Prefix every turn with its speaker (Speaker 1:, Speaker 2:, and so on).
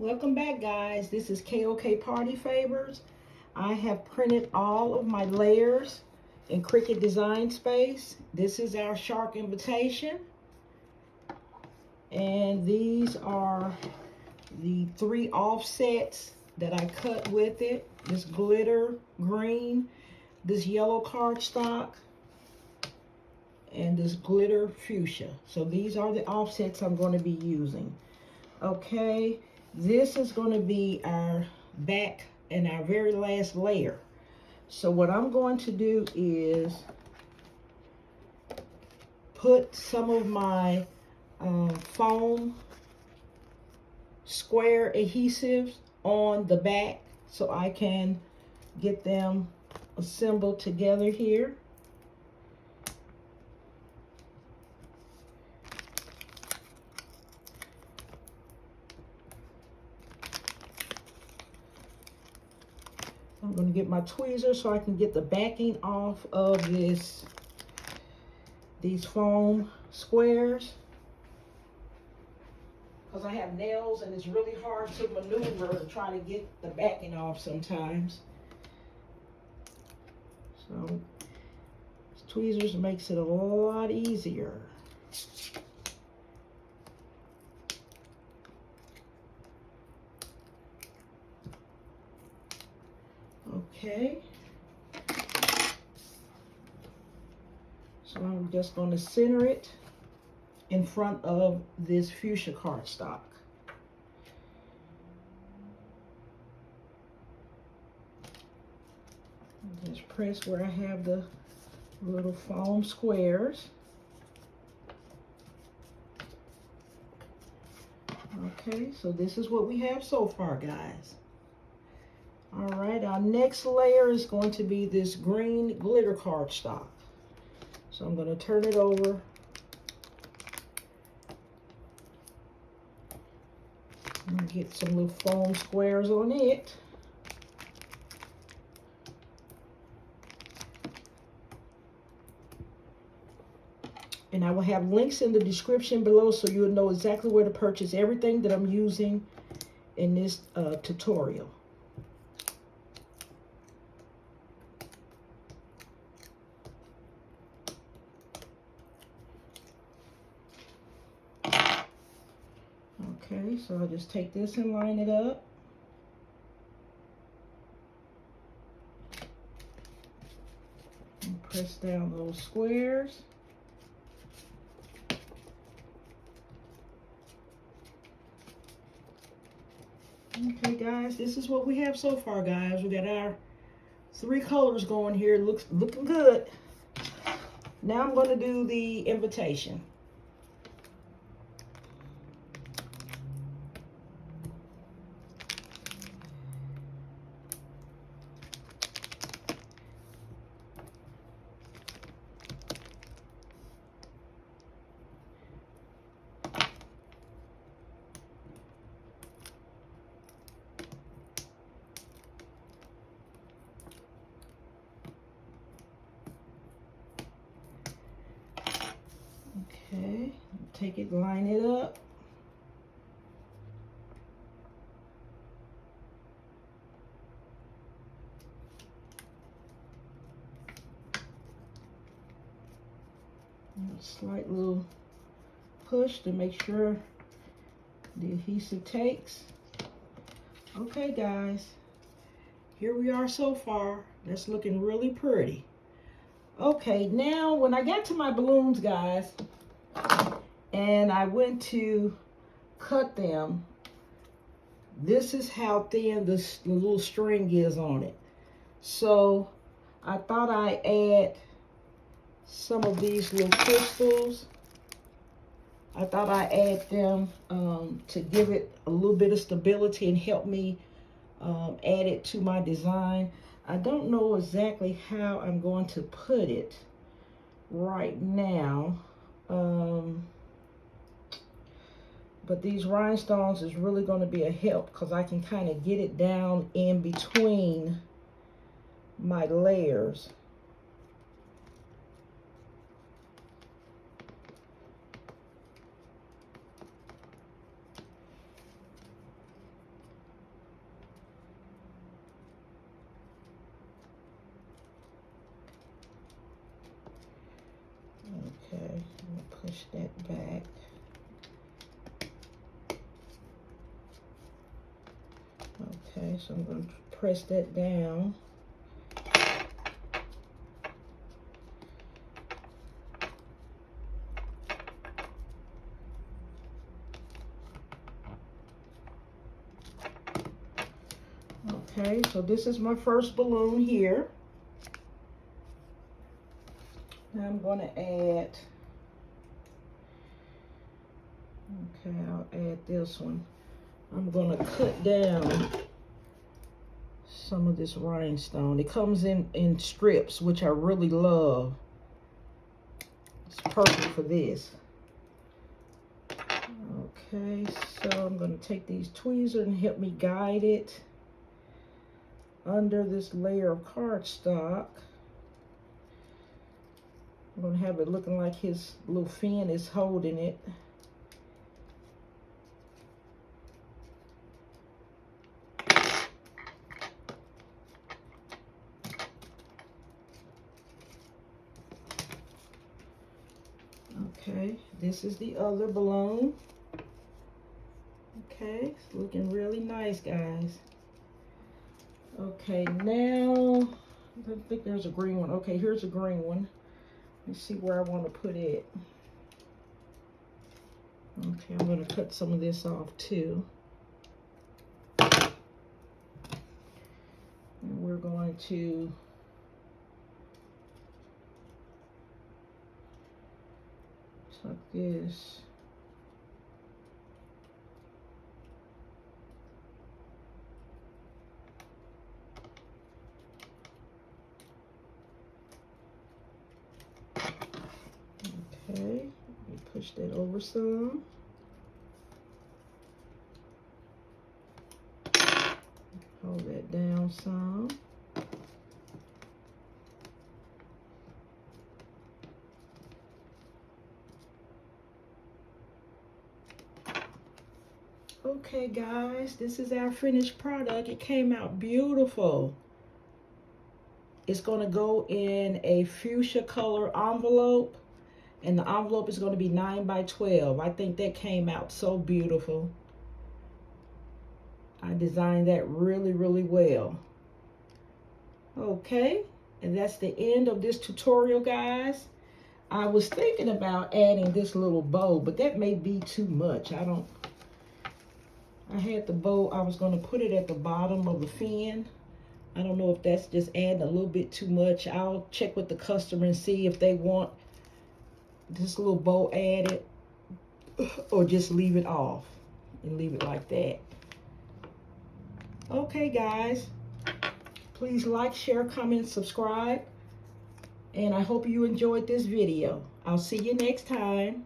Speaker 1: Welcome back, guys. This is KOK Party Favors. I have printed all of my layers in Cricut Design Space. This is our shark invitation. And these are the 3 offsets that I cut with it. This glitter green, this yellow cardstock, and this glitter fuchsia. So these are the offsets I'm going to be using. Okay, this is going to be our back and our very last layer. So what I'm going to do is put some of my foam square adhesives on the back so I can get them assembled together here. I'm going to get my tweezers so I can get the backing off of these foam squares, because I have nails and it's really hard to maneuver to try to get the backing off sometimes. So tweezers makes it a lot easier. Okay, so I'm just going to center it in front of this fuchsia cardstock. Just press where I have the little foam squares. Okay, so this is what we have so far, guys. All right, our next layer is going to be this green glitter cardstock. So I'm going to turn it over. I'm going to get some little foam squares on it. And I will have links in the description below so you'll know exactly where to purchase everything that I'm using in this tutorial. Okay, so I'll just take this and line it up. And press down those squares. Okay, guys, this is what we have so far, guys. We got our 3 colors going here. Looking good. Now I'm going to do the invitation. Okay, take it, line it up. A slight little push to make sure the adhesive takes. Okay, guys, here we are so far. That's looking really pretty. Okay, now when I got to my balloons, guys, and I went to cut them, this is how thin the little string is on it. So I thought I'd add some of these little crystals. I thought I'd add them to give it a little bit of stability and help me add it to my design. I don't know exactly how I'm going to put it right now. But these rhinestones is really going to be a help because I can kind of get it down in between my layers. Okay, so I'm going to press that down. Okay, so this is my first balloon here. Now I'm going to add, okay, I'll add this one. I'm going to cut down some of this rhinestone. It comes in strips, which I really love. It's perfect for this. Okay, so I'm going to take these tweezers and help me guide it under this layer of cardstock. I'm going to have it looking like his little fin is holding it. Okay, this is the other balloon. Okay, it's looking really nice, guys. Okay, now, I think there's a green one. Okay, here's a green one. Let's see where I want to put it. Okay, I'm going to cut some of this off too. And we're going to tuck this. Okay, let me push that over some. Hold that down some. Okay guys, this is our finished product. It came out beautiful. It's going to go in a fuchsia color envelope, and the envelope is going to be 9 by 12. I think that came out so beautiful. I designed that really, really well. Okay, and that's the end of this tutorial, guys. I was thinking about adding this little bow, but that may be too much. I had the bow, I was going to put it at the bottom of the fin. I don't know if that's just adding a little bit too much. I'll check with the customer and see if they want this little bow added, or just leave it off and leave it like that. Okay guys, please like, share, comment, subscribe, and I hope you enjoyed this video. I'll see you next time.